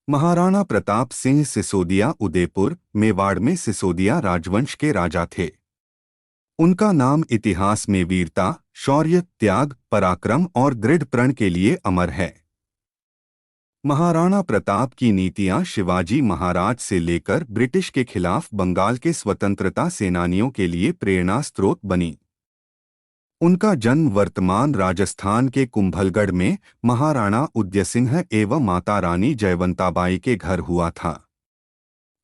महाराणा प्रताप सिंह सिसोदिया उदयपुर, मेवाड़ में सिसोदिया राजवंश के राजा थे। उनका नाम इतिहास में वीरता, शौर्य, त्याग, पराक्रम और दृढ़ प्रण के लिए अमर है। महाराणा प्रताप की नीतियां शिवाजी महाराज से लेकर ब्रिटिश के खिलाफ बंगाल के स्वतंत्रता सेनानियों के लिए प्रेरणा स्रोत बनी। उनका जन्म वर्तमान राजस्थान के कुंभलगढ़ में महाराणा उदयसिंह एवं माता रानी जयवंताबाई के घर हुआ था।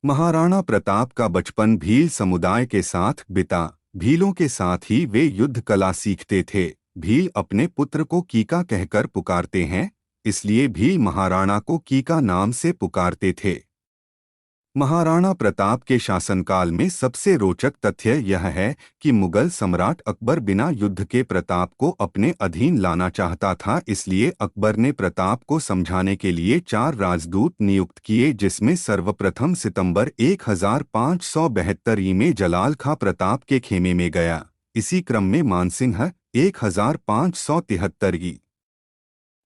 महाराणा प्रताप का बचपन भील समुदाय के साथ बिता। भीलों के साथ ही वे युद्ध कला सीखते थे। भील अपने पुत्र को कीका कहकर पुकारते हैं, इसलिए भील महाराणा को कीका नाम से पुकारते थे। महाराणा प्रताप के शासनकाल में सबसे रोचक तथ्य यह है कि मुगल सम्राट अकबर बिना युद्ध के प्रताप को अपने अधीन लाना चाहता था। इसलिए अकबर ने प्रताप को समझाने के लिए 4 राजदूत नियुक्त किए, जिसमें सर्वप्रथम सितंबर 1572 में जलाल खां प्रताप के खेमे में गया। इसी क्रम में मानसिंह 1573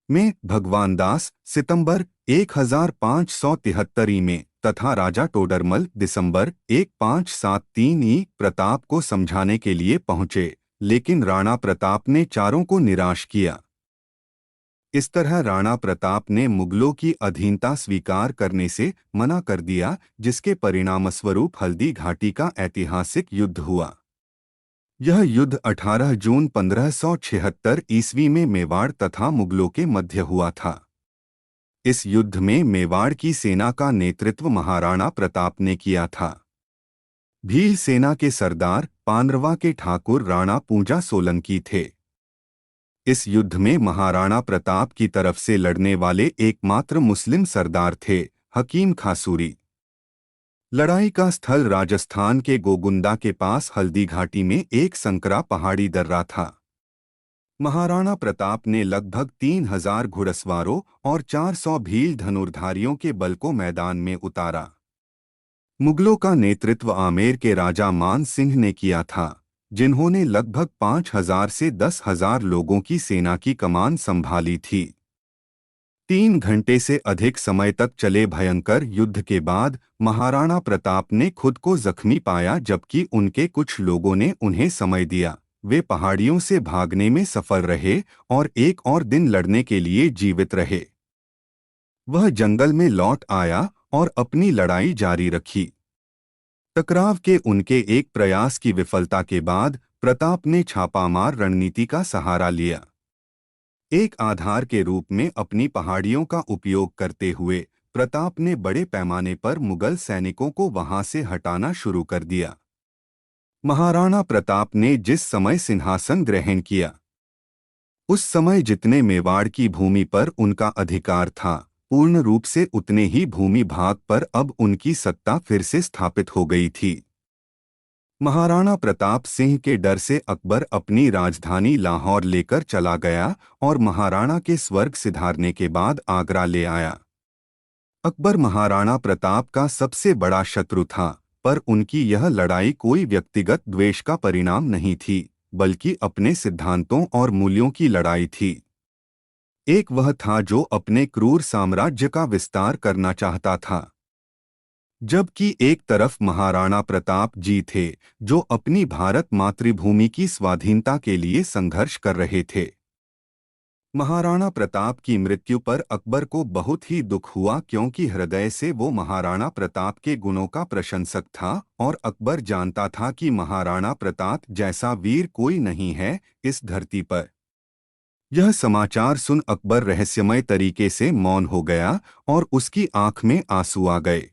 में, भगवान दास सितंबर 1573 में तथा राजा टोडरमल दिसंबर 1573 प्रताप को समझाने के लिए पहुंचे, लेकिन राणा प्रताप ने चारों को निराश किया। इस तरह राणा प्रताप ने मुगलों की अधीनता स्वीकार करने से मना कर दिया, जिसके परिणामस्वरूप हल्दी घाटी का ऐतिहासिक युद्ध हुआ। यह युद्ध 18 जून 1576 ईस्वी में मेवाड़ तथा मुगलों के मध्य हुआ था। इस युद्ध में मेवाड़ की सेना का नेतृत्व महाराणा प्रताप ने किया था। भील सेना के सरदार पांडवा के ठाकुर राणा पूंजा सोलंकी थे। इस युद्ध में महाराणा प्रताप की तरफ से लड़ने वाले एकमात्र मुस्लिम सरदार थे हकीम खां सूरी। लड़ाई का स्थल राजस्थान के गोगुंदा के पास हल्दी घाटी में एक संकरा पहाड़ी दर्रा था। महाराणा प्रताप ने लगभग 3000 घुड़सवारों और 400 भील धनुर्धारियों के बल को मैदान में उतारा। मुगलों का नेतृत्व आमेर के राजा मान सिंह ने किया था, जिन्होंने लगभग 5000 से 10,000 लोगों की सेना की कमान संभाली थी। 3 घंटे से अधिक समय तक चले भयंकर युद्ध के बाद महाराणा प्रताप ने खुद को जख्मी पाया, जबकि उनके कुछ लोगों ने उन्हें समय दिया। वे पहाड़ियों से भागने में सफल रहे और एक और दिन लड़ने के लिए जीवित रहे। वह जंगल में लौट आया और अपनी लड़ाई जारी रखी। टकराव के उनके एक प्रयास की विफलता के बाद प्रताप ने छापामार रणनीति का सहारा लिया। एक आधार के रूप में अपनी पहाड़ियों का उपयोग करते हुए प्रताप ने बड़े पैमाने पर मुगल सैनिकों को वहां से हटाना शुरू कर दिया। महाराणा प्रताप ने जिस समय सिंहासन ग्रहण किया, उस समय जितने मेवाड़ की भूमि पर उनका अधिकार था, पूर्ण रूप से उतने ही भूमि भाग पर अब उनकी सत्ता फिर से स्थापित हो गई थी। महाराणा प्रताप सिंह के डर से अकबर अपनी राजधानी लाहौर लेकर चला गया और महाराणा के स्वर्ग सिधारने के बाद आगरा ले आया। अकबर महाराणा प्रताप का सबसे बड़ा शत्रु था, पर उनकी यह लड़ाई कोई व्यक्तिगत द्वेष का परिणाम नहीं थी, बल्कि अपने सिद्धांतों और मूल्यों की लड़ाई थी। एक वह था जो अपने क्रूर साम्राज्य का विस्तार करना चाहता था, जबकि एक तरफ महाराणा प्रताप जी थे जो अपनी भारत मातृभूमि की स्वाधीनता के लिए संघर्ष कर रहे थे। महाराणा प्रताप की मृत्यु पर अकबर को बहुत ही दुख हुआ, क्योंकि हृदय से वो महाराणा प्रताप के गुणों का प्रशंसक था और अकबर जानता था कि महाराणा प्रताप जैसा वीर कोई नहीं है इस धरती पर। यह समाचार सुन अकबर रहस्यमय तरीके से मौन हो गया और उसकी आंख में आंसू आ गए।